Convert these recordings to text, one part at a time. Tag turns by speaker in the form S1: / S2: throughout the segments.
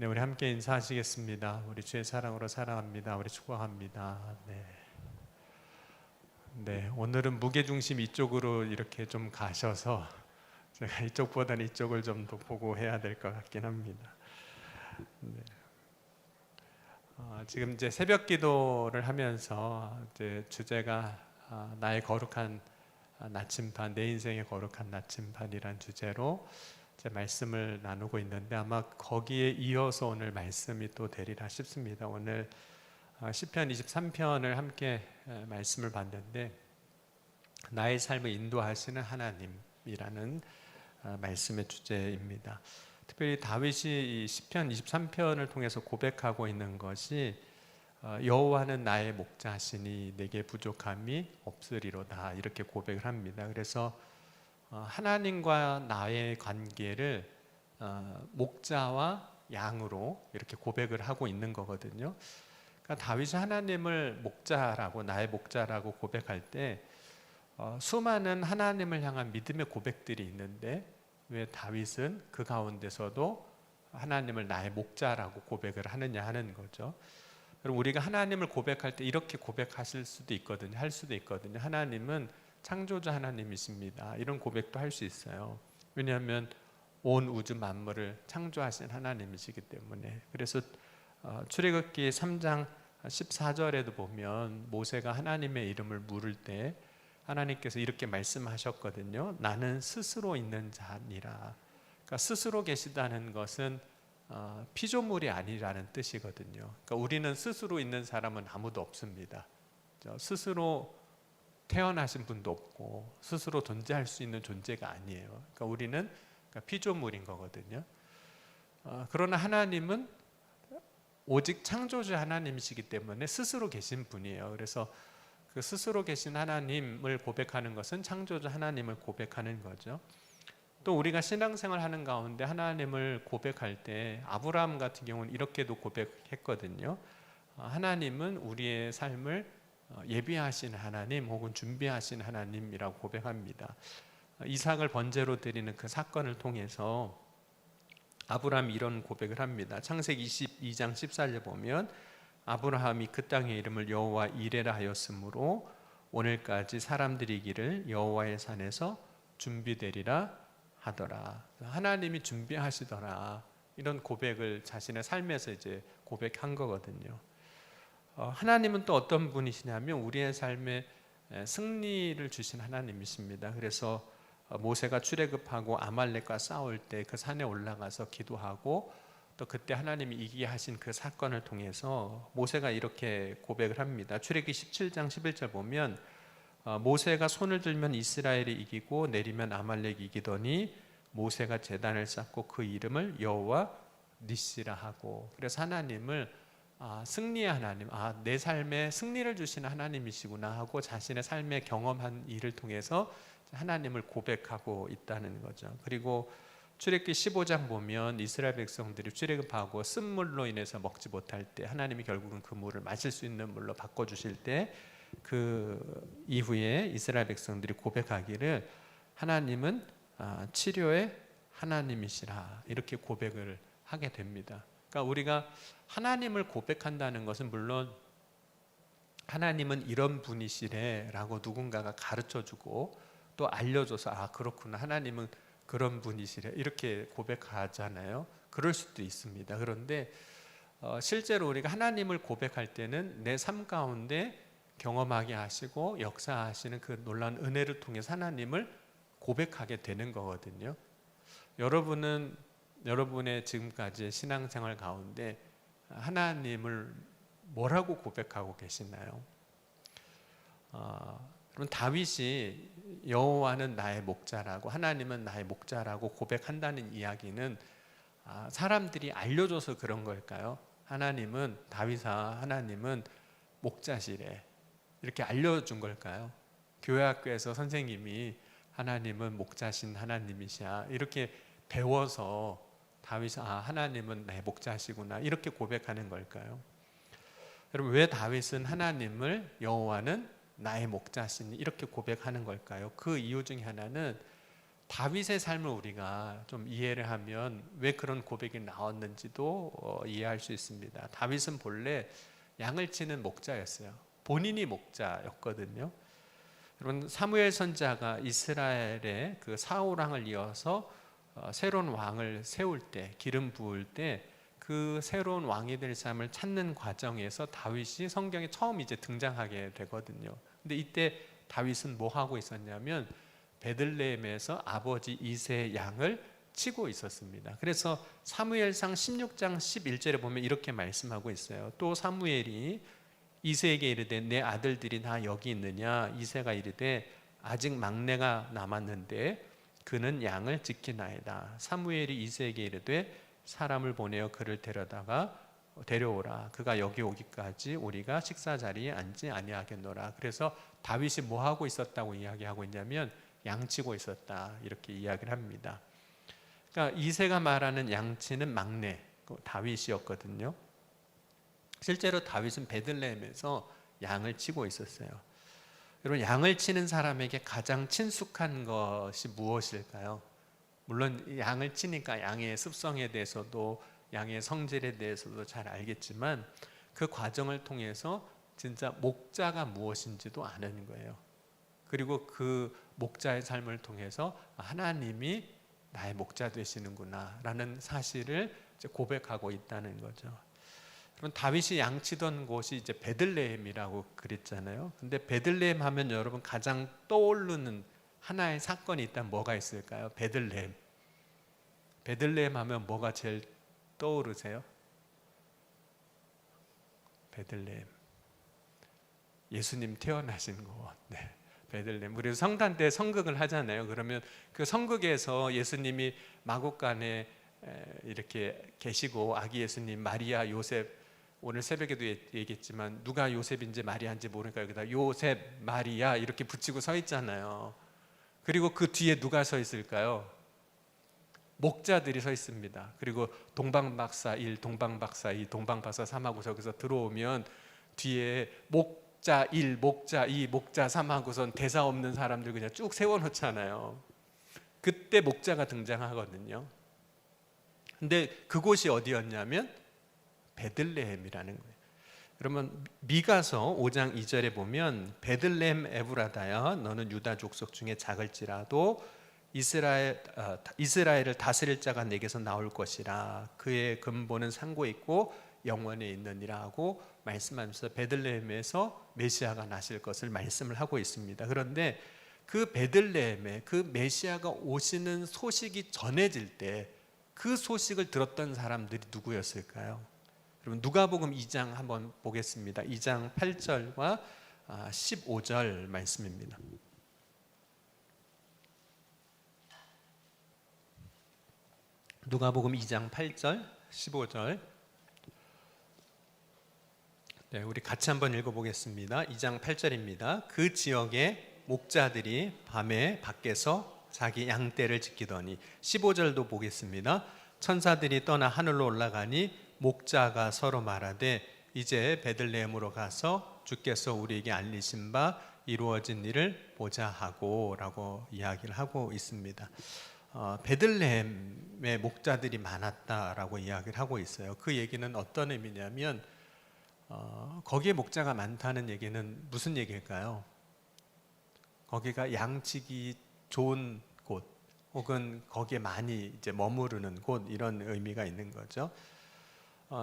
S1: 네, 우리 함께 인사하시겠습니다. 우리 주의 사랑으로 사랑합니다. 우리 축복합니다. 네, 오늘은 무게중심 이쪽으로 이렇게 좀 가셔서 제가 이쪽보다는 이쪽을 좀 더 보고 해야 될 것 같긴 합니다. 네. 지금 이제 새벽 기도를 하면서 이제 주제가 나의 거룩한 나침반, 내 인생의 거룩한 나침반이란 주제로 제 말씀을 나누고 있는데 아마 거기에 이어서 오늘 말씀이 또 되리라 싶습니다. 오늘 시편 23편을 함께 말씀을 봤는데 나의 삶을 인도하시는 하나님이라는 말씀의 주제입니다. 특별히 다윗이 이 시편 23편을 통해서 고백하고 있는 것이 여호와는 나의 목자시니 내게 부족함이 없으리로다 이렇게 고백을 합니다. 그래서 하나님과 나의 관계를 목자와 양으로 이렇게 고백을 하고 있는 거거든요. 그러니까 다윗이 하나님을 목자라고 나의 목자라고 고백할 때 수많은 하나님을 향한 믿음의 고백들이 있는데 왜 다윗은 그 가운데서도 하나님을 나의 목자라고 고백을 하느냐 하는 거죠. 그럼 우리가 하나님을 고백할 때 이렇게 고백하실 수도 있거든요. 할 수도 있거든요. 하나님은 창조자 하나님이십니다. 이런 고백도 할 수 있어요. 왜냐하면 온 우주 만물을 창조하신 하나님이시기 때문에. 그래서 출애굽기 3장 14절에도 보면 모세가 하나님의 이름을 물을 때 하나님께서 이렇게 말씀하셨거든요. 나는 스스로 있는 자니라. 그러니까 스스로 계시다는 것은 피조물이 아니라는 뜻이거든요. 그러니까 우리는 스스로 있는 사람은 아무도 없습니다. 스스로 태어나신 분도 없고 스스로 존재할 수 있는 존재가 아니에요. 그러니까 우리는 피조물인 거거든요. 그러나 하나님은 오직 창조주 하나님이시기 때문에 스스로 계신 분이에요. 그래서 그 스스로 계신 하나님을 고백하는 것은 창조주 하나님을 고백하는 거죠. 또 우리가 신앙생활 하는 가운데 하나님을 고백할 때 아브라함 같은 경우는 이렇게도 고백했거든요. 하나님은 우리의 삶을 예비하신 하나님 혹은 준비하신 하나님이라고 고백합니다. 이삭을 번제로 드리는 그 사건을 통해서 아브라함이 이런 고백을 합니다. 창세기 22장 14절에 보면 아브라함이 그 땅의 이름을 여호와 이레라 하였으므로 오늘까지 사람들이 이기를 여호와의 산에서 준비되리라 하더라. 하나님이 준비하시더라. 이런 고백을 자신의 삶에서 이제 고백한 거거든요. 하나님은 또 어떤 분이시냐면 우리의 삶에 승리를 주신 하나님이십니다. 그래서 모세가 출애굽하고 아말렉과 싸울 때 그 산에 올라가서 기도하고 또 그때 하나님이 이기게 하신 그 사건을 통해서 모세가 이렇게 고백을 합니다. 출애굽기 17장 11절 보면 모세가 손을 들면 이스라엘이 이기고 내리면 아말렉이 이기더니 모세가 제단을 쌓고 그 이름을 여호와 니시라 하고. 그래서 하나님을 승리의 하나님, 내 삶에 승리를 주시는 하나님이시구나 하고 자신의 삶에 경험한 일을 통해서 하나님을 고백하고 있다는 거죠. 그리고 출애굽기 15장 보면 이스라엘 백성들이 출애굽하고 쓴물로 인해서 먹지 못할 때 하나님이 결국은 그 물을 마실 수 있는 물로 바꿔주실 때 그 이후에 이스라엘 백성들이 고백하기를 하나님은 치료의 하나님이시라 이렇게 고백을 하게 됩니다. 그러니까 우리가 하나님을 고백한다는 것은 물론 하나님은 이런 분이시래라고 누군가가 가르쳐주고 또 알려줘서 그렇구나 하나님은 그런 분이시래 이렇게 고백하잖아요. 그럴 수도 있습니다. 그런데 실제로 우리가 하나님을 고백할 때는 내 삶 가운데 경험하게 하시고 역사하시는 그 놀라운 은혜를 통해서 하나님을 고백하게 되는 거거든요. 여러분은 여러분의 지금까지의 신앙생활 가운데 하나님을 뭐라고 고백하고 계시나요? 그럼 다윗이 여호와는 나의 목자라고 하나님은 나의 목자라고 고백한다는 이야기는 사람들이 알려줘서 그런 걸까요? 하나님은 다윗아 하나님은 목자시래 이렇게 알려준 걸까요? 교회 학교에서 선생님이 하나님은 목자신 하나님이시야 이렇게 배워서 다윗이 하나님은 나의 목자시구나 이렇게 고백하는 걸까요? 여러분 왜 다윗은 하나님을 여호와는 나의 목자시니 이렇게 고백하는 걸까요? 그 이유 중에 하나는 다윗의 삶을 우리가 좀 이해를 하면 왜 그런 고백이 나왔는지도 이해할 수 있습니다. 다윗은 본래 양을 치는 목자였어요. 본인이 목자였거든요. 여러분, 사무엘 선지자가 이스라엘의 그 사울 왕을 이어서 새로운 왕을 세울 때, 기름 부을 때 그 새로운 왕이 될 사람을 찾는 과정에서 다윗이 성경에 처음 이제 등장하게 되거든요. 근데 이때 다윗은 뭐 하고 있었냐면 베들레헴에서 아버지 이새의 양을 치고 있었습니다. 그래서 사무엘상 16장 11절에 보면 이렇게 말씀하고 있어요. 또 사무엘이 이새에게 이르되 내 아들들이 다 여기 있느냐? 이새가 이르되 아직 막내가 남았는데 그는 양을 지키나이다. 사무엘이 이새에게 이르되 사람을 보내어 그를 데려오라. 그가 여기 오기까지 우리가 식사 자리에 앉지 아니하겠노라. 그래서 다윗이 뭐 하고 있었다고 이야기하고 있냐면 양치고 있었다, 이렇게 이야기를 합니다. 그러니까 이새가 말하는 양치는 막내 다윗이었거든요. 실제로 다윗은 베들레헴에서 양을 치고 있었어요. 여러분, 양을 치는 사람에게 가장 친숙한 것이 무엇일까요? 물론 양을 치니까 양의 습성에 대해서도 양의 성질에 대해서도 잘 알겠지만 그 과정을 통해서 진짜 목자가 무엇인지도 아는 거예요. 그리고 그 목자의 삶을 통해서 하나님이 나의 목자 되시는구나 라는 사실을 고백하고 있다는 거죠. 그럼 다윗이 양치던 곳이 이제 베들레헴이라고 그랬잖아요. 근데 베들레헴 하면 여러분 가장 떠오르는 하나의 사건이 있다면 뭐가 있을까요? 베들레헴. 베들레헴 하면 뭐가 제일 떠오르세요? 베들레헴. 예수님 태어나신 곳. 네. 베들레헴. 그래서 성탄 때 성극을 하잖아요. 그러면 그 성극에서 예수님이 마구간에 이렇게 계시고 아기 예수님, 마리아, 요셉, 오늘 새벽에도 얘기했지만 누가 요셉인지 마리아인지 모르니까 여기다 요셉, 마리아 이렇게 붙이고 서 있잖아요. 그리고 그 뒤에 누가 서 있을까요? 목자들이 서 있습니다. 그리고 동방박사 1, 동방박사 2, 동방박사 3하고 저기서 들어오면 뒤에 목자 1, 목자 2, 목자 3하고선 대사 없는 사람들 그냥 쭉 세워놓잖아요. 그때 목자가 등장하거든요. 근데 그곳이 어디였냐면 베들레헴이라는 거예요. 그러면 미가서 5장 2절에 보면 베들레헴 에브라다야 너는 유다 족속 중에 작을지라도 이스라엘을 다스릴 자가 내게서 나올 것이라. 그의 근본은 상고에 있고 영원에 있느니라 하고 말씀하면서 베들레헴에서 메시아가 나실 것을 말씀을 하고 있습니다. 그런데 그 베들레헴에 그 메시아가 오시는 소식이 전해질 때 그 소식을 들었던 사람들이 누구였을까요? 여러분, 누가복음 2장 한번 보겠습니다. 2장 8절과 15절 말씀입니다. 누가복음 2장 8절, 15절. 네, 우리 같이 한번 읽어보겠습니다. 2장 8절입니다. 그 지역의 목자들이 밤에 밖에서 자기 양떼를 지키더니, 15절도 보겠습니다. 천사들이 떠나 하늘로 올라가니 목자가 서로 말하되 이제 베들레헴으로 가서 주께서 우리에게 알리신 바 이루어진 일을 보자 하고 라고 이야기를 하고 있습니다. 베들레헴에 목자들이 많았다라고 이야기를 하고 있어요. 그 얘기는 어떤 의미냐면 거기에 목자가 많다는 얘기는 무슨 얘기일까요? 거기가 양치기 좋은 곳 혹은 거기에 많이 이제 머무르는 곳, 이런 의미가 있는 거죠.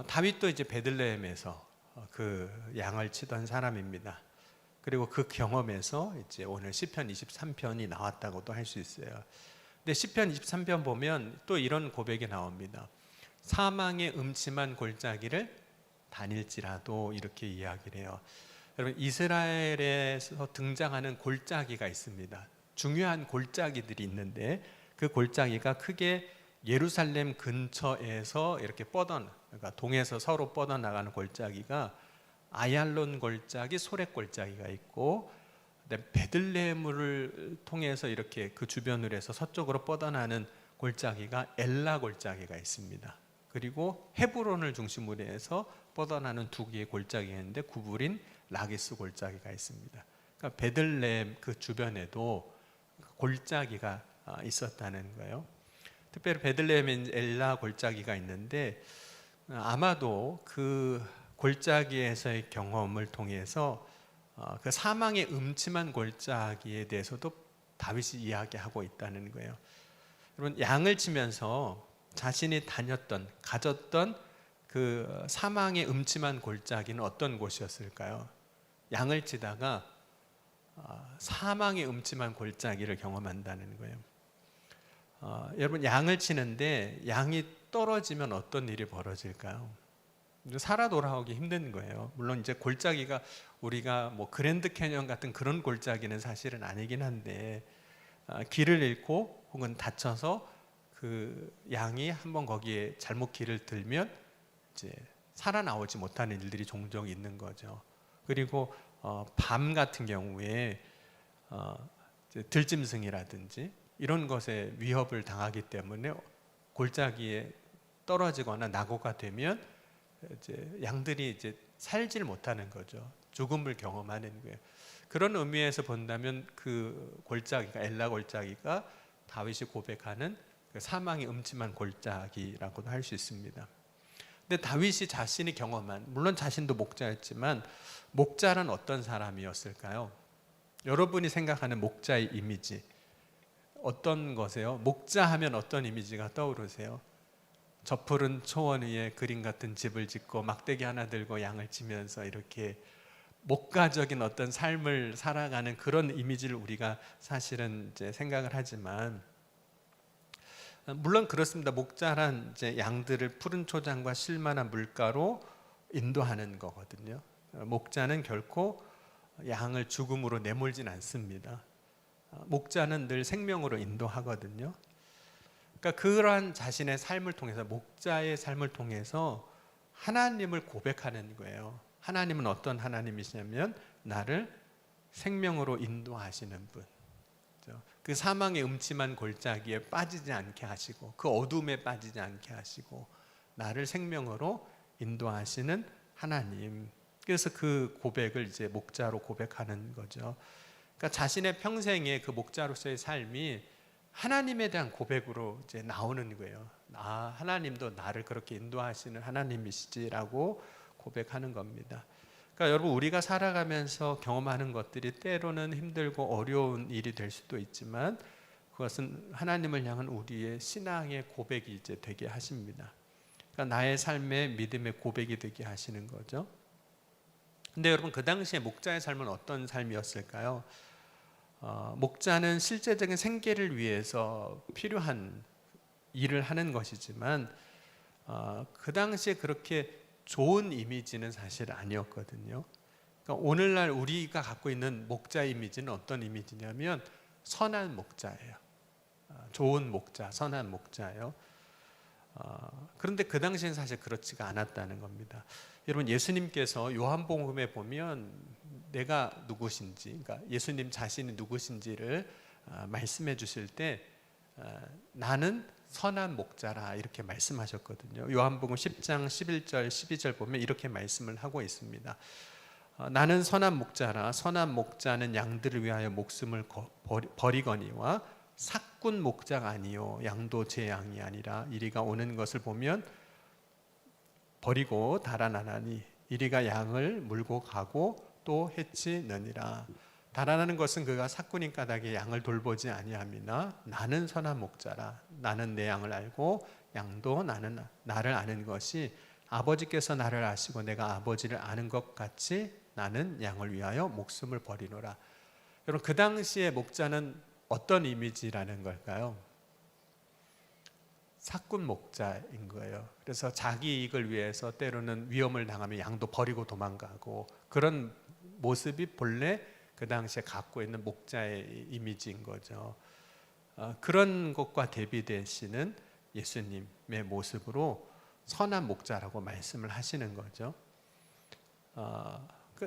S1: 다윗도 이제 베들레헴에서 그 양을 치던 사람입니다. 그리고 그 경험에서 이제 오늘 시편 23편이 나왔다고도 할 수 있어요. 근데 시편 23편 보면 또 이런 고백이 나옵니다. 사망의 음침한 골짜기를 다닐지라도, 이렇게 이야기를 해요. 여러분, 이스라엘에서 등장하는 골짜기가 있습니다. 중요한 골짜기들이 있는데 그 골짜기가 크게 예루살렘 근처에서 이렇게 그러니까 동에서 서로 뻗어나가는 골짜기가 아얄론 골짜기, 소렉 골짜기가 있고, 베들레헴을 통해서 이렇게 그 주변으로 해서 서쪽으로 뻗어나는 골짜기가 엘라 골짜기가 있습니다. 그리고 헤브론을 중심으로 해서 뻗어나는 두 개의 골짜기가 있는데 구불인 라기스 골짜기가 있습니다. 그러니까 베들레헴 그 주변에도 골짜기가 있었다는 거예요. 특별히 베들레헴에 엘라 골짜기가 있는데 아마도 그 골짜기에서의 경험을 통해서 그 사망의 음침한 골짜기에 대해서도 다윗이 이야기하고 있다는 거예요. 여러분, 양을 치면서 자신이 가졌던 그 사망의 음침한 골짜기는 어떤 곳이었을까요? 양을 치다가 사망의 음침한 골짜기를 경험한다는 거예요. 여러분, 양을 치는데 양이 떨어지면 어떤 일이 벌어질까요? 살아 돌아오기 힘든 거예요. 물론 이제 골짜기가 우리가 뭐 그랜드 캐년 같은 그런 골짜기는 사실은 아니긴 한데 길을 잃고 혹은 다쳐서 그 양이 한번 거기에 잘못 길을 들면 이제 살아나오지 못하는 일들이 종종 있는 거죠. 그리고 밤 같은 경우에 들짐승이라든지 이런 것에 위협을 당하기 때문에 골짜기에 떨어지거나 낙오가 되면 이제 양들이 이제 살질 못하는 거죠. 죽음을 경험하는 거예요. 그런 의미에서 본다면 그 골짜기가 엘라 골짜기가 다윗이 고백하는 그 사망의 음침한 골짜기라고도 할 수 있습니다. 근데 다윗이 자신이 경험한, 물론 자신도 목자였지만 목자는 어떤 사람이었을까요? 여러분이 생각하는 목자의 이미지 어떤 거세요? 목자 하면 어떤 이미지가 떠오르세요? 저 푸른 초원 위에 그림 같은 집을 짓고 막대기 하나 들고 양을 치면서 이렇게 목가적인 어떤 삶을 살아가는 그런 이미지를 우리가 사실은 이제 생각을 하지만, 물론 그렇습니다. 목자란 이제 양들을 푸른 초장과 쉴만한 물가로 인도하는 거거든요. 목자는 결코 양을 죽음으로 내몰진 않습니다. 목자는 늘 생명으로 인도하거든요. 그러니까 그러한 자신의 삶을 통해서, 목자의 삶을 통해서 하나님을 고백하는 거예요. 하나님은 어떤 하나님이시냐면 나를 생명으로 인도하시는 분, 그 사망의 음침한 골짜기에 빠지지 않게 하시고 그 어둠에 빠지지 않게 하시고 나를 생명으로 인도하시는 하나님. 그래서 그 고백을 이제 목자로 고백하는 거죠. 그러니까 자신의 평생의 그 목자로서의 삶이 하나님에 대한 고백으로 이제 나오는 거예요. 하나님도 나를 그렇게 인도하시는 하나님이시지라고 고백하는 겁니다. 그러니까 여러분, 우리가 살아가면서 경험하는 것들이 때로는 힘들고 어려운 일이 될 수도 있지만 그것은 하나님을 향한 우리의 신앙의 고백이 이제 되게 하십니다. 그러니까 나의 삶의 믿음의 고백이 되게 하시는 거죠. 근데 여러분, 그 당시에 목자의 삶은 어떤 삶이었을까요? 목자는 실제적인 생계를 위해서 필요한 일을 하는 것이지만 그 당시에 그렇게 좋은 이미지는 사실 아니었거든요. 그러니까 오늘날 우리가 갖고 있는 목자 이미지는 어떤 이미지냐면 선한 목자예요. 좋은 목자, 선한 목자예요. 그런데 그 당시엔 사실 그렇지가 않았다는 겁니다. 여러분, 예수님께서 요한복음에 보면 내가 누구신지, 그러니까 예수님 자신이 누구신지를 말씀해 주실 때 나는 선한 목자라 이렇게 말씀하셨거든요. 요한복음 10장 11절 12절 보면 이렇게 말씀을 하고 있습니다. 나는 선한 목자라. 선한 목자는 양들을 위하여 목숨을 버리거니와 삭군 목자가 아니요 양도 제 양이 아니라 이리가 오는 것을 보면 버리고 달아나나니 이리가 양을 물고 가고 또 해치느니라. 달아나는 것은 그가 삭군인 까닭에 양을 돌보지 아니함이나 나는 선한 목자라. 나는 내 양을 알고 양도 나를 아는 것이 아버지께서 나를 아시고 내가 아버지를 아는 것 같이 나는 양을 위하여 목숨을 버리노라. 여러분, 그 당시에 목자는 어떤 이미지라는 걸까요? 삭군 목자인 거예요. 그래서 자기 이익을 위해서 때로는 위험을 당하면 양도 버리고 도망가고, 그런 모습이 본래 그 당시에 갖고 있는 목자의 이미지인 거죠. 그런 것과 대비되시는 예수님의 모습으로 선한 목자라고 말씀을 하시는 거죠.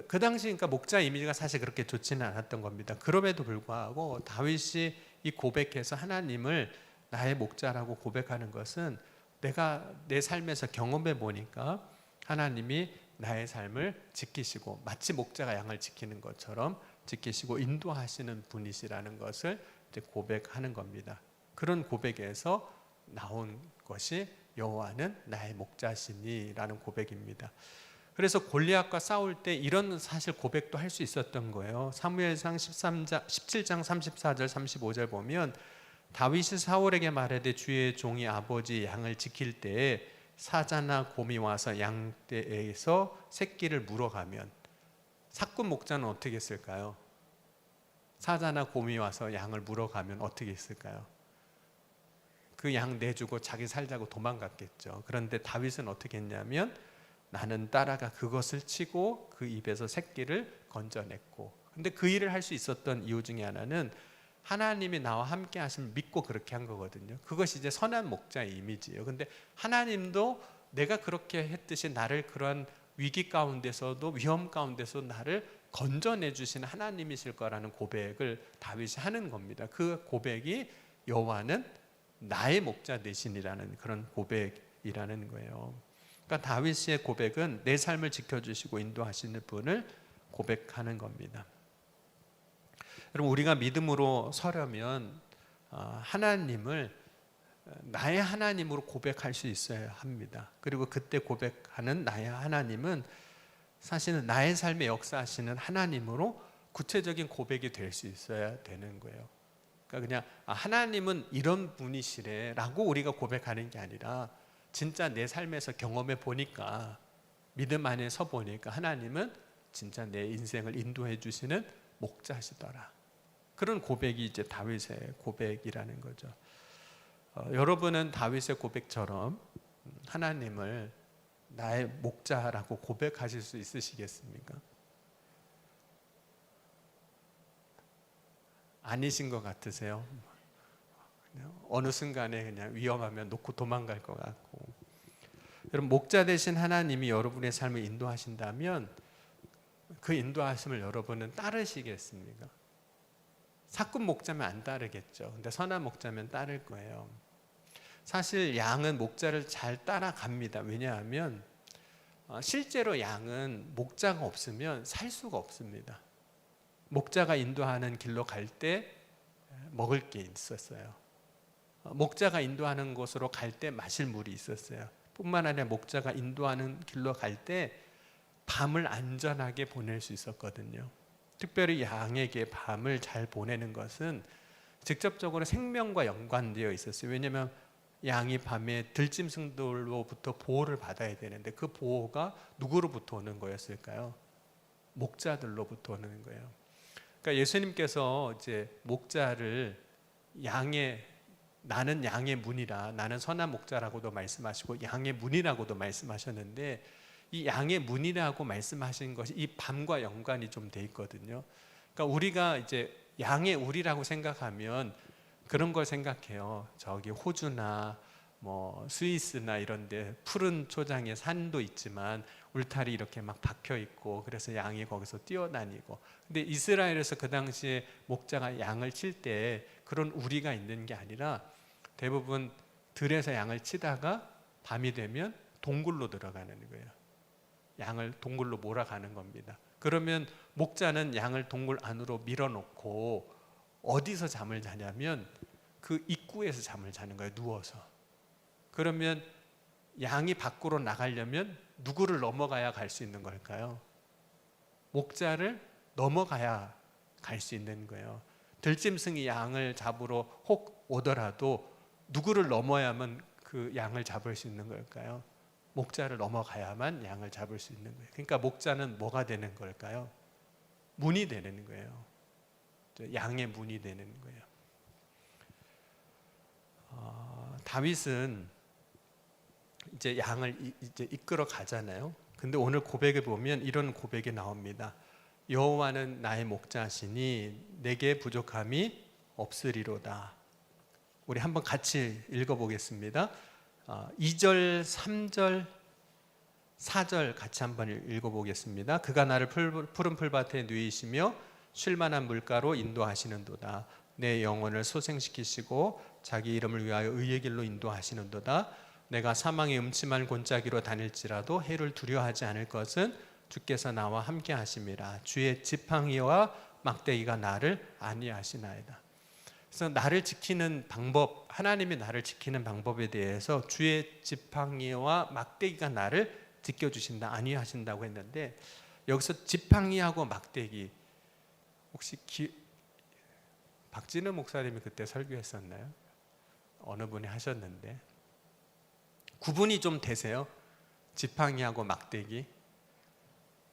S1: 그 당시 그러니까 목자 이미지가 사실 그렇게 좋지는 않았던 겁니다. 그럼에도 불구하고 다윗이 이 고백해서 하나님을 나의 목자라고 고백하는 것은 내가 내 삶에서 경험해 보니까 하나님이 나의 삶을 지키시고 마치 목자가 양을 지키는 것처럼 지키시고 인도하시는 분이시라는 것을 이제 고백하는 겁니다. 그런 고백에서 나온 것이 여호와는 나의 목자시니라는 고백입니다. 그래서 골리앗과 싸울 때 이런 사실 고백도 할 수 있었던 거예요. 사무엘상 17장 34절 35절 보면 다윗이 사울에게 말하되 주의 종이 아버지 양을 지킬 때에 사자나 곰이 와서 양떼에서 새끼를 물어가면, 사꾼 목자는 어떻게 했을까요? 사자나 곰이 와서 양을 물어가면 어떻게 했을까요? 그 양 내주고 자기 살자고 도망갔겠죠. 그런데 다윗은 어떻게 했냐면 나는 따라가 그것을 치고 그 입에서 새끼를 건져냈고, 근데 그 일을 할 수 있었던 이유 중에 하나는 하나님이 나와 함께 하심을 믿고 그렇게 한 거거든요. 그것이 이제 선한 목자의 이미지예요. 근데 하나님도 내가 그렇게 했듯이 나를 그러한 위기 가운데서도 위험 가운데서 나를 건져내 주신 하나님이실 거라는 고백을 다윗이 하는 겁니다. 그 고백이 여호와는 나의 목자 되시니라는 그런 고백이라는 거예요. 그러니까 다윗의 고백은 내 삶을 지켜주시고 인도하시는 분을 고백하는 겁니다. 여러분, 우리가 믿음으로 서려면 하나님을 나의 하나님으로 고백할 수 있어야 합니다. 그리고 그때 고백하는 나의 하나님은 사실은 나의 삶에 역사하시는 하나님으로 구체적인 고백이 될 수 있어야 되는 거예요. 그러니까 그냥 하나님은 이런 분이시래 라고 우리가 고백하는 게 아니라 진짜 내 삶에서 경험해 보니까, 믿음 안에 서 보니까 하나님은 진짜 내 인생을 인도해 주시는 목자시더라. 그런 고백이 이제 다윗의 고백이라는 거죠. 여러분은 다윗의 고백처럼 하나님을 나의 목자라고 고백하실 수 있으시겠습니까? 아니신 것 같으세요? 어느 순간에 그냥 위험하면 놓고 도망갈 것 같고. 여러분, 목자 되신 하나님이 여러분의 삶을 인도하신다면 그 인도하심을 여러분은 따르시겠습니까? 사꾼 목자면 안 따르겠죠. 근데 선한 목자면 따를 거예요. 사실 양은 목자를 잘 따라갑니다. 왜냐하면 실제로 양은 목자가 없으면 살 수가 없습니다. 목자가 인도하는 길로 갈 때 먹을 게 있었어요. 목자가 인도하는 곳으로 갈 때 마실 물이 있었어요. 뿐만 아니라 목자가 인도하는 길로 갈 때 밤을 안전하게 보낼 수 있었거든요. 특별히 양에게 밤을 잘 보내는 것은 직접적으로 생명과 연관되어 있었어요. 왜냐하면 양이 밤에 들짐승들로부터 보호를 받아야 되는데 그 보호가 누구로부터 오는 거였을까요? 목자들로부터 오는 거예요. 그러니까 예수님께서 이제 목자를 나는 양의 문이라, 나는 선한 목자라고도 말씀하시고 양의 문이라고도 말씀하셨는데, 이 양의 문이라고 말씀하신 것이 이 밤과 연관이 좀 돼 있거든요. 그러니까 우리가 이제 양의 우리라고 생각하면 그런 걸 생각해요. 저기 호주나 뭐 스위스나 이런 데 푸른 초장에 산도 있지만 울타리 이렇게 막 박혀 있고, 그래서 양이 거기서 뛰어다니고. 근데 이스라엘에서 그 당시에 목자가 양을 칠 때 그런 우리가 있는 게 아니라 대부분 들에서 양을 치다가 밤이 되면 동굴로 들어가는 거예요. 양을 동굴로 몰아가는 겁니다. 그러면 목자는 양을 동굴 안으로 밀어놓고 어디서 잠을 자냐면 그 입구에서 잠을 자는 거예요. 누워서. 그러면 양이 밖으로 나가려면 누구를 넘어가야 갈 수 있는 걸까요? 목자를 넘어가야 갈 수 있는 거예요. 들짐승이 양을 잡으러 혹 오더라도 누구를 넘어야만 그 양을 잡을 수 있는 걸까요? 목자를 넘어가야만 양을 잡을 수 있는 거예요. 그러니까 목자는 뭐가 되는 걸까요? 문이 되는 거예요. 양의 문이 되는 거예요. 다윗은 이제 양을 이제 이끌어 가잖아요. 근데 오늘 고백에 보면 이런 고백이 나옵니다. 여호와는 나의 목자시니 내게 부족함이 없으리로다. 우리 한번 같이 읽어보겠습니다. 2절, 3절, 4절 같이 한번 읽어보겠습니다. 그가 나를 푸른 풀밭에 누이시며 쉴만한 물가로 인도하시는도다. 내 영혼을 소생시키시고 자기 이름을 위하여 의의 길로 인도하시는도다. 내가 사망의 음침한 골짜기로 다닐지라도 해를 두려워하지 않을 것은 주께서 나와 함께 하심이라. 주의 지팡이와 막대기가 나를 안위하시나이다. 그래서 나를 지키는 방법, 하나님이 나를 지키는 방법에 대해서 주의 지팡이와 막대기가 나를 지켜주신다, 안위하신다고 했는데, 여기서 지팡이하고 막대기, 혹시 박진우 목사님이 그때 설교했었나요? 어느 분이 하셨는데 구분이 좀 되세요? 지팡이하고 막대기?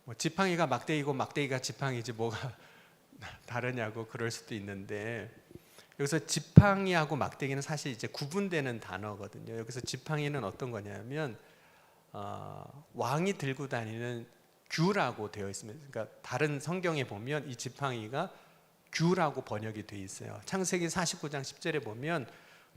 S1: 뭐 지팡이가 막대기고 막대기가 지팡이지 뭐가 다르냐고 그럴 수도 있는데, 여기서 지팡이하고 막대기는 사실 이제 구분되는 단어거든요. 여기서 지팡이는 어떤 거냐면 왕이 들고 다니는 규라고 되어 있습니다. 그러니까 다른 성경에 보면 이 지팡이가 규라고 번역이 되어 있어요. 창세기 49장 10절에 보면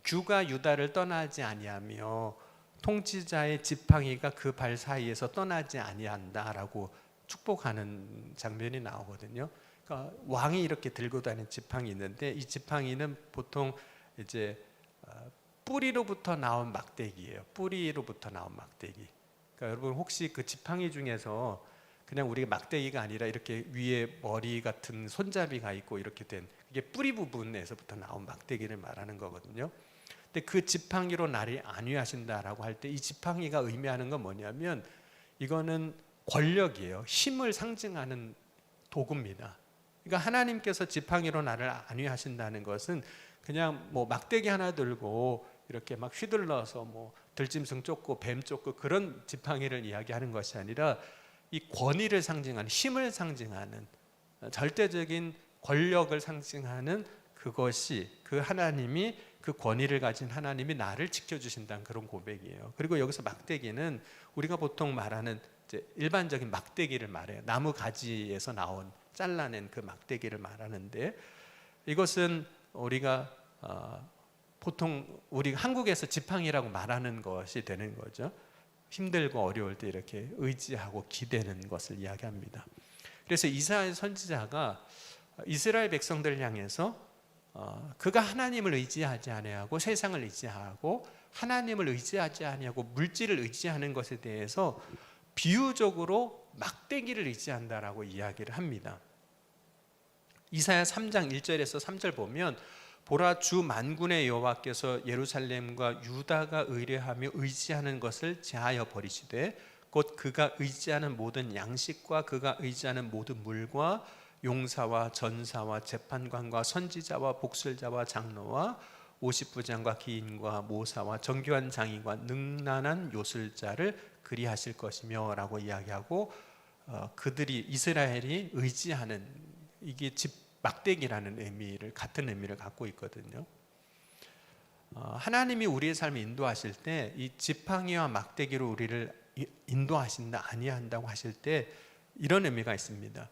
S1: 규가 유다를 떠나지 아니하며 통치자의 지팡이가 그 발 사이에서 떠나지 아니한다라고 축복하는 장면이 나오거든요. 그러니까 왕이 이렇게 들고 다니는 지팡이 있는데, 이 지팡이는 보통 이제 뿌리로부터 나온 막대기예요. 뿌리로부터 나온 막대기. 그러니까 여러분 혹시 그 지팡이 중에서 그냥 우리가 막대기가 아니라 이렇게 위에 머리 같은 손잡이가 있고 이렇게 된, 이게 뿌리 부분에서부터 나온 막대기를 말하는 거거든요. 근데 그 지팡이로 나를 안위하신다라고 할 때 이 지팡이가 의미하는 건 뭐냐면, 이거는 권력이에요. 힘을 상징하는 도구입니다. 그러니까 하나님께서 지팡이로 나를 안위하신다는 것은 그냥 뭐 막대기 하나 들고 이렇게 막 휘둘러서 뭐 들짐승 쫓고 뱀 쫓고 그런 지팡이를 이야기하는 것이 아니라, 이 권위를 상징하는, 힘을 상징하는, 절대적인 권력을 상징하는 그것이, 그 하나님이, 그 권위를 가진 하나님이 나를 지켜주신다는 그런 고백이에요. 그리고 여기서 막대기는 우리가 보통 말하는 이제 일반적인 막대기를 말해요. 나무 가지에서 나온 잘라낸 그 막대기를 말하는데, 이것은 우리가 보통 우리 한국에서 지팡이라고 말하는 것이 되는 거죠. 힘들고 어려울 때 이렇게 의지하고 기대는 것을 이야기합니다. 그래서 이사야 선지자가 이스라엘 백성들을 향해서 그가 하나님을 의지하지 아니하고 세상을 의지하고 하나님을 의지하지 아니하고 물질을 의지하는 것에 대해서 비유적으로 막대기를 의지한다라고 이야기를 합니다. 이사야 3장 1절에서 3절 보면, 보라, 주 만군의 여호와께서 예루살렘과 유다가 의뢰하며 의지하는 것을 제하여 버리시되, 곧 그가 의지하는 모든 양식과 그가 의지하는 모든 물과 용사와 전사와 재판관과 선지자와 복술자와 장로와 50부장과 기인과 모사와 정교한 장인과 능란한 요술자를 그리하실 것이며 라고 이야기하고, 그들이, 이스라엘이 의지하는, 이게 막대기라는 의미를, 같은 의미를 갖고 있거든요. 하나님이 우리의 삶을 인도하실 때 이 지팡이와 막대기로 우리를 인도하신다, 아니한다고 하실 때 이런 의미가 있습니다.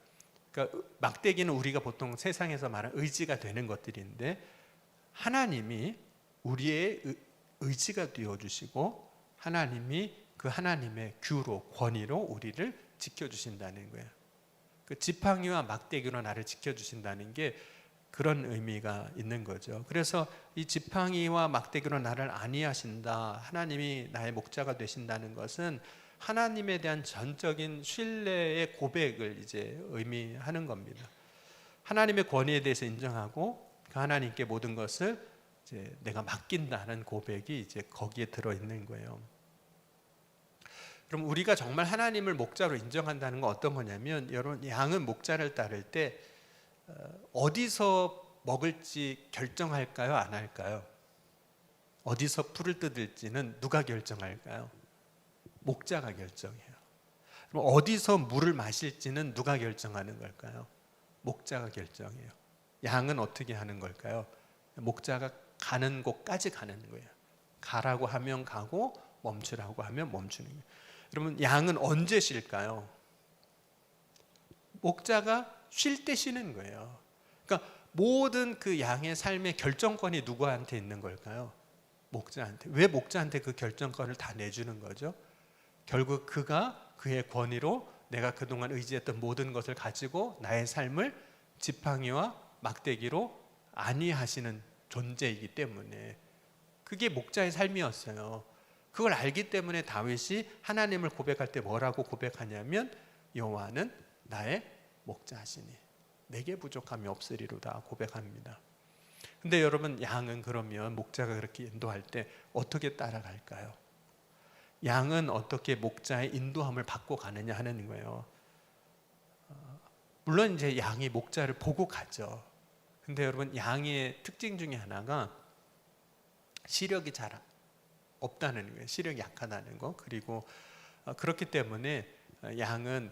S1: 그러니까 막대기는 우리가 보통 세상에서 말하는 의지가 되는 것들인데, 하나님이 우리의 의지가 되어주시고 하나님이 그 하나님의 규로, 권위로 우리를 지켜주신다는 거예요. 그 지팡이와 막대기로 나를 지켜주신다는 게 그런 의미가 있는 거죠. 그래서 이 지팡이와 막대기로 나를 안위하신다, 하나님이 나의 목자가 되신다는 것은 하나님에 대한 전적인 신뢰의 고백을 이제 의미하는 겁니다. 하나님의 권위에 대해서 인정하고 그 하나님께 모든 것을 이제 내가 맡긴다는 고백이 이제 거기에 들어 있는 거예요. 그럼 우리가 정말 하나님을 목자로 인정한다는 건 어떤 거냐면, 여러분, 양은 목자를 따를 때 어디서 먹을지 결정할까요? 안 할까요? 어디서 풀을 뜯을지는 누가 결정할까요? 목자가 결정해요. 그럼 어디서 물을 마실지는 누가 결정하는 걸까요? 목자가 결정해요. 양은 어떻게 하는 걸까요? 목자가 가는 곳까지 가는 거예요. 가라고 하면 가고 멈추라고 하면 멈추는 거예요. 여러분, 양은 언제 쉴까요? 목자가 쉴 때 쉬는 거예요. 그러니까 모든 그 양의 삶의 결정권이 누구한테 있는 걸까요? 목자한테. 왜 목자한테 그 결정권을 다 내주는 거죠? 결국 그가 그의 권위로 내가 그동안 의지했던 모든 것을 가지고 나의 삶을 지팡이와 막대기로 안위하시는 존재이기 때문에, 그게 목자의 삶이었어요. 그걸 알기 때문에 다윗이 하나님을 고백할 때 뭐라고 고백하냐면, 여호와는 나의 목자시니 내게 부족함이 없으리로다 고백합니다. 근데 여러분, 양은 그러면 목자가 그렇게 인도할 때 어떻게 따라갈까요? 양은 어떻게 목자의 인도함을 받고 가느냐 하는 거예요. 물론 이제 양이 목자를 보고 가죠. 근데 여러분, 양의 특징 중에 하나가 시력이 잘 없다는 거예요. 시력이 약하다는 거. 그리고 그렇기 때문에 양은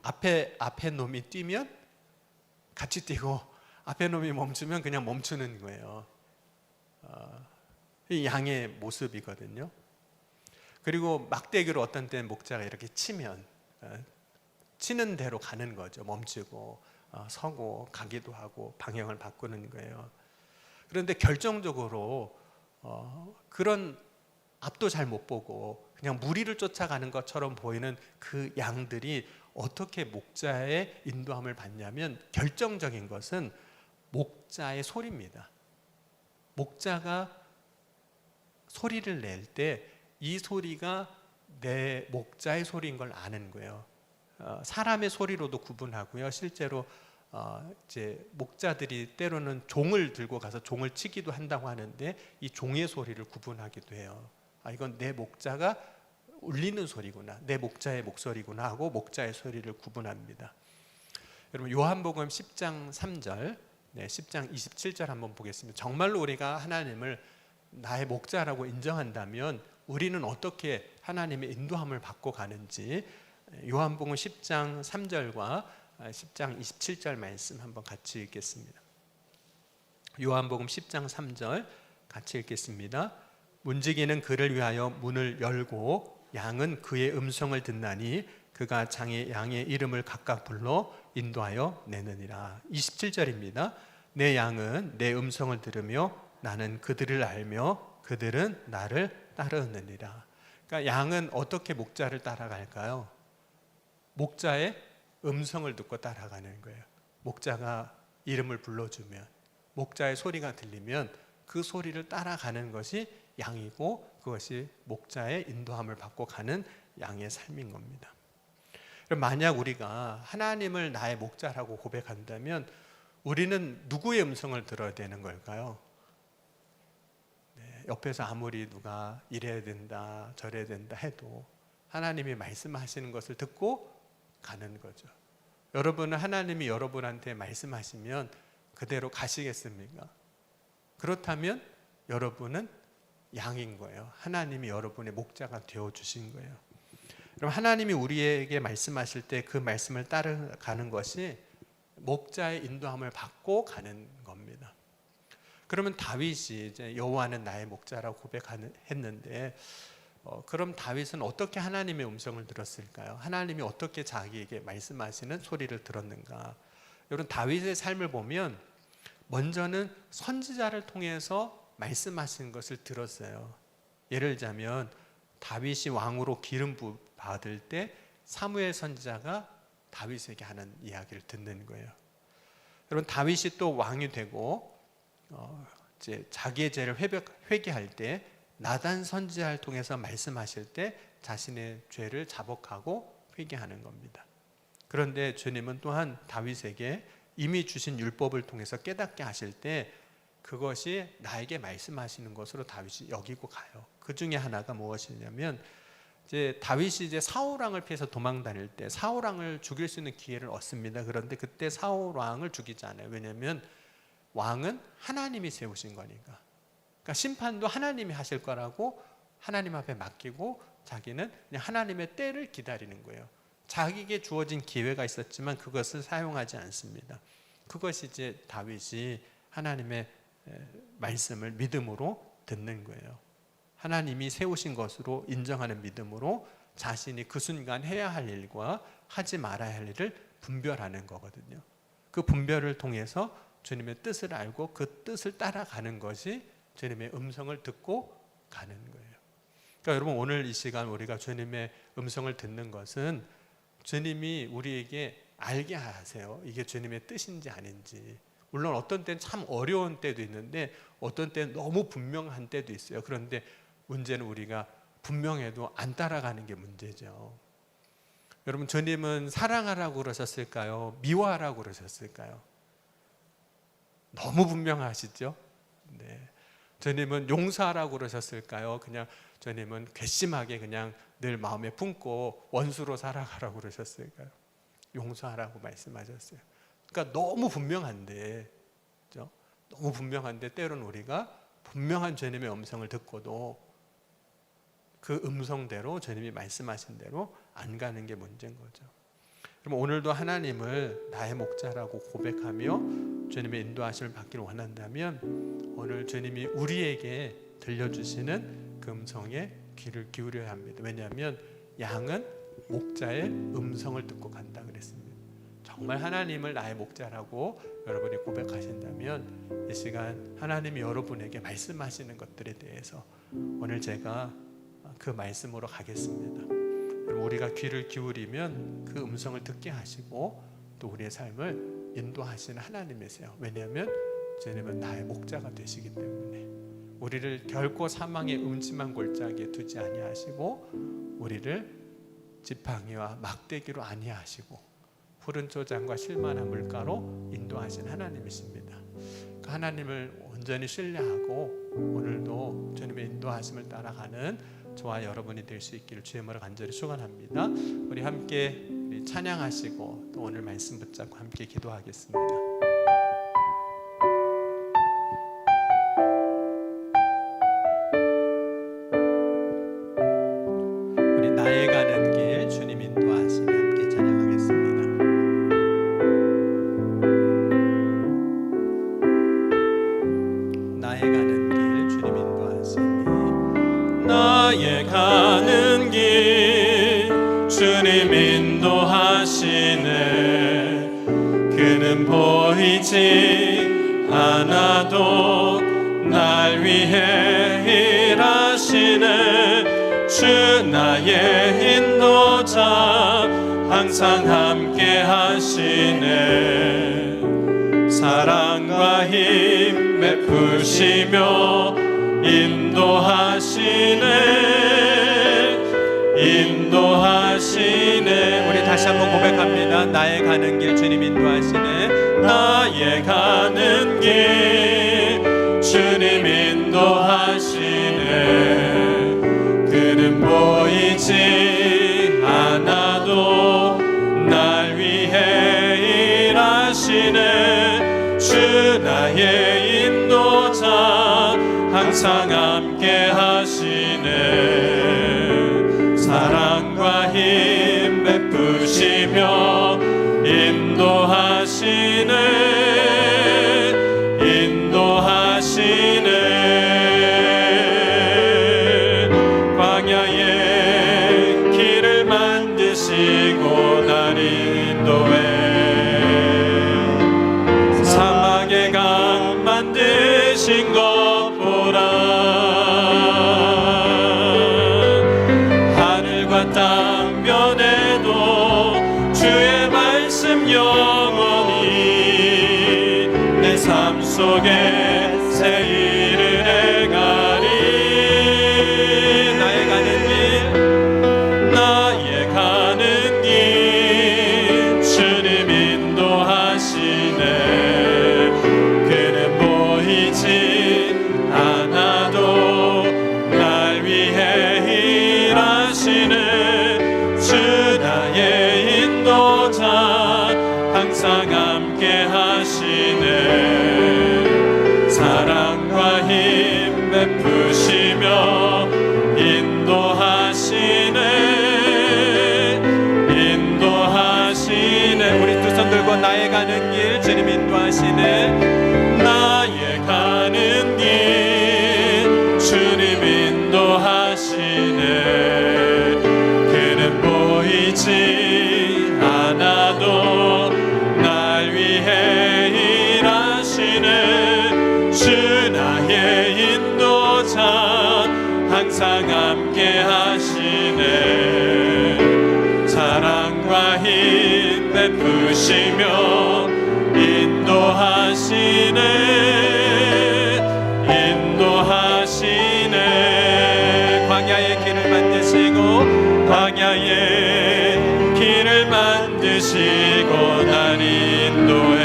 S1: 앞에 놈이 뛰면 같이 뛰고, 앞에 놈이 멈추면 그냥 멈추는 거예요. 이 양의 모습이거든요. 그리고 막대기로 어떤 때는 목자가 이렇게 치면 치는 대로 가는 거죠. 멈추고 서고 가기도 하고 방향을 바꾸는 거예요. 그런데 결정적으로 그런 앞도 잘 못 보고 그냥 무리를 쫓아가는 것처럼 보이는 그 양들이 어떻게 목자의 인도함을 받냐면, 결정적인 것은 목자의 소리입니다. 목자가 소리를 낼 때 이 소리가 내 목자의 소리인 걸 아는 거예요. 사람의 소리로도 구분하고요. 실제로 이제 목자들이 때로는 종을 들고 가서 종을 치기도 한다고 하는데, 이 종의 소리를 구분하기도 해요. 이건 내 목자가 울리는 소리구나, 내 목자의 목소리구나 하고 목자의 소리를 구분합니다. 여러분, 요한복음 10장 3절, 10장 27절 한번 보겠습니다. 정말로 우리가 하나님을 나의 목자라고 인정한다면 우리는 어떻게 하나님의 인도함을 받고 가는지, 요한복음 10장 3절과 10장 27절 말씀 한번 같이 읽겠습니다. 요한복음 10장 3절 같이 읽겠습니다. 문지기는 그를 위하여 문을 열고 양은 그의 음성을 듣나니 그가 양의 이름을 각각 불러 인도하여 내느니라. 27절입니다. 내 양은 내 음성을 들으며 나는 그들을 알며 그들은 나를 따르느니라. 그러니까 양은 어떻게 목자를 따라갈까요? 목자의 음성을 듣고 따라가는 거예요. 목자가 이름을 불러주면, 목자의 소리가 들리면 그 소리를 따라가는 것이 양이고, 그것이 목자의 인도함을 받고 가는 양의 삶인 겁니다. 만약 우리가 하나님을 나의 목자라고 고백한다면 우리는 누구의 음성을 들어야 되는 걸까요? 옆에서 아무리 누가 이래야 된다 저래야 된다 해도 하나님이 말씀하시는 것을 듣고 가는 거죠. 여러분은 하나님이 여러분한테 말씀하시면 그대로 가시겠습니까? 그렇다면 여러분은 양인 거예요. 하나님이 여러분의 목자가 되어주신 거예요. 그럼 하나님이 우리에게 말씀하실 때 그 말씀을 따라가는 것이 목자의 인도함을 받고 가는 겁니다. 그러면 다윗이 이제 여호와는 나의 목자라고 고백했는데, 그럼 다윗은 어떻게 하나님의 음성을 들었을까요? 하나님이 어떻게 자기에게 말씀하시는 소리를 들었는가? 여러분, 다윗의 삶을 보면 먼저는 선지자를 통해서 말씀하시는 것을 들었어요. 예를 들자면 다윗이 왕으로 기름 받을 때 사무엘 선지자가 다윗에게 하는 이야기를 듣는 거예요. 여러분, 다윗이 또 왕이 되고 이제 자기의 죄를 회개할 때 나단 선지자를 통해서 말씀하실 때 자신의 죄를 자복하고 회개하는 겁니다. 그런데 주님은 또한 다윗에게 이미 주신 율법을 통해서 깨닫게 하실 때 그것이 나에게 말씀하시는 것으로 다윗이 여기고 가요. 그 중에 하나가 무엇이냐면, 이제 다윗이 이제 사울 왕을 피해서 도망 다닐 때 사울 왕을 죽일 수 있는 기회를 얻습니다. 그런데 그때 사울 왕을 죽이지 않아요. 왜냐하면 왕은 하나님이 세우신 거니까. 그러니까 심판도 하나님이 하실 거라고 하나님 앞에 맡기고 자기는 그냥 하나님의 때를 기다리는 거예요. 자기에게 주어진 기회가 있었지만 그것을 사용하지 않습니다. 그것이 이제 다윗이 하나님의 말씀을 믿음으로 듣는 거예요. 하나님이 세우신 것으로 인정하는 믿음으로 자신이 그 순간 해야 할 일과 하지 말아야 할 일을 분별하는 거거든요. 그 분별을 통해서 주님의 뜻을 알고 그 뜻을 따라가는 것이 주님의 음성을 듣고 가는 거예요. 그러니까 여러분, 오늘 이 시간 우리가 주님의 음성을 듣는 것은 주님이 우리에게 알게 하세요. 이게 주님의 뜻인지 아닌지. 물론 어떤 때는 참 어려운 때도 있는데 어떤 때는 너무 분명한 때도 있어요. 그런데 문제는 우리가 분명해도 안 따라가는 게 문제죠. 여러분, 주님은 사랑하라고 그러셨을까요? 미워하라고 그러셨을까요? 너무 분명하시죠? 네. 주님은 용서하라고 그러셨을까요? 그냥 주님은 괘씸하게 그냥 늘 마음에 품고 원수로 살아가라고 그러셨을까요? 용서하라고 말씀하셨어요. 그러니까 너무 분명한데, 그렇죠? 너무 분명한데 때로는 우리가 분명한 주님의 음성을 듣고도 그 음성대로 주님이 말씀하신 대로 안 가는 게 문제인 거죠. 그럼 오늘도 하나님을 나의 목자라고 고백하며 주님의 인도하심을 받기를 원한다면 오늘 주님이 우리에게 들려주시는 그 음성에 귀를 기울여야 합니다. 왜냐하면 양은 목자의 음성을 듣고 간다 그랬습니다. 정말 하나님을 나의 목자라고 여러분이 고백하신다면 이 시간 하나님이 여러분에게 말씀하시는 것들에 대해서 오늘 제가 그 말씀으로 가겠습니다. 우리가 귀를 기울이면 그 음성을 듣게 하시고 또 우리의 삶을 인도하시는 하나님이세요. 왜냐하면 주님은 나의 목자가 되시기 때문에 우리를 결코 사망의 음침한 골짜기에 두지 아니하시고 우리를 지팡이와 막대기로 아니하시고 푸른 초장과 실만한 물가로 인도하신 하나님이십니다. 그 하나님을 온전히 신뢰하고 오늘도 주님의 인도하심을 따라가는 저와 여러분이 될 수 있기를 주의 이름으로 간절히 축원합니다. 우리 함께 찬양하시고 또 오늘 말씀 붙잡고 함께 기도하겠습니다. 우리 나의 가는 길 주님 인도하시며 함께 찬양하겠습니다. 나의 가는 길 주님 인도하시니 나의 가는 길 주님 인도하시네. 그는 보이지 않아도 날 위해 일하시네. 주 나의 인도자 항상 함께 하시네. 사랑과 힘 베푸시며 인도하시네. 우리 다시 한번 고백합니다. 나의 가는 길 주님 인도하시네. 나의 가는 길 주님 인도하시네. 그는 보이지 않아도 날 위해 일하시네. 주 나의 인도자 항상 함께 하시네. 사랑과 힘 베푸시며 인도하시네. 광야의 길을 만드시고 날 인도해. 사막의 강 만드신 것 보라. 영원히 내 삶 속에 새 일을 행하리. 나의 가는 길 주님 인도하시네. 그는 보이지 않아도 날 위해 일하시네. 주 나의 인도자 항상 함께 하시네. 사랑과 힘 베푸시며 인도하시네. 우리 두 손 들고 나의 가는 길 주님 인도하시네. 나의 가는 길 주님 인도하시네. 그는 보이지 않아도 날 위해 일하시네. 주 나의 인도자 항상 함께 하시네. 사랑과 힘 베푸시며 인도하시네. 광야의 길을 만드시고 날 인도해.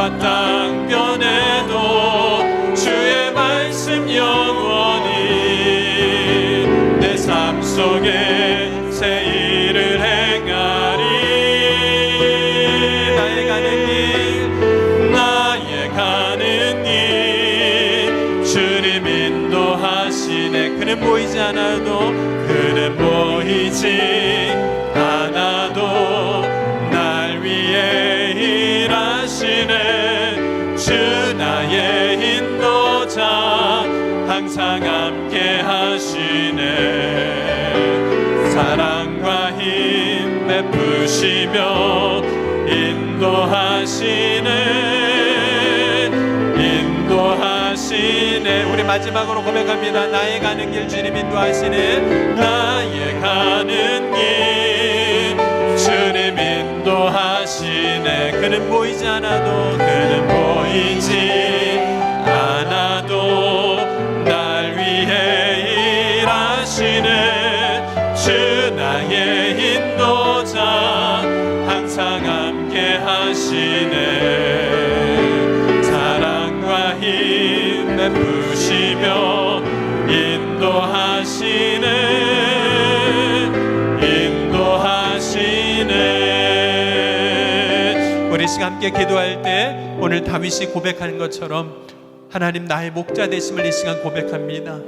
S1: 하늘과 땅 변해도 주의 말씀 영원히 내 삶 속에 새 일을 행하리. 나의 가는 길 주님 인도하시네. 그는 보이지 않아도 날 위해 일하시네. 주 나의 인도자 항상 함께 하시네. 사랑과 힘 베푸시며 인도하시네. 우리 마지막으로 고백합니다. 나의 가는 길 주님 인도하시네. 나의 가는 길 주님 인도하시네. 그는 보이지 않아도 날 위해 일하시네. 주 나의 인도자 항상 함께 하시네. 사랑과 힘 베푸시며 인도하시네. 우리 시간 함께 기도할 때 오늘 다윗이 고백하는 것처럼 하나님 나의 목자 되심을 이 시간 고백합니다.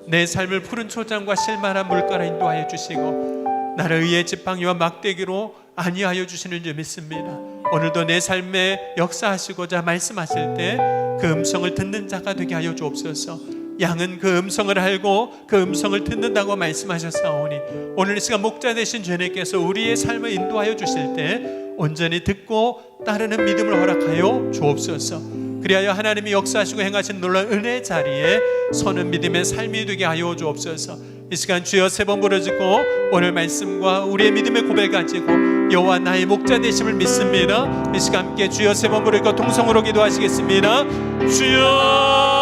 S1: 내 삶을 푸른 초장과 실만한 물가로 인도하여 주시고 나를 의의 지팡이와 막대기로 안위하여 주시는 줄 믿습니다. 오늘도 내 삶에 역사하시고자 말씀하실 때 그 음성을 듣는 자가 되게 하여 주옵소서. 양은 그 음성을 알고 그 음성을 듣는다고 말씀하셨사오니 오늘 이 시간 목자 되신 주님께서 우리의 삶을 인도하여 주실 때 온전히 듣고 따르는 믿음을 허락하여 주옵소서. 그리하여 하나님이 역사하시고 행하신 놀라운 은혜의 자리에 서는 믿음의 삶이 되게 하여 주옵소서. 이 시간 주여 세 번 부르짖고 오늘 말씀과 우리의 믿음의 고백 가지고 여호와 나의 목자 되심을 믿습니다. 이 시간 함께 주여 세 번 부르고 동성으로 기도하시겠습니다. 주여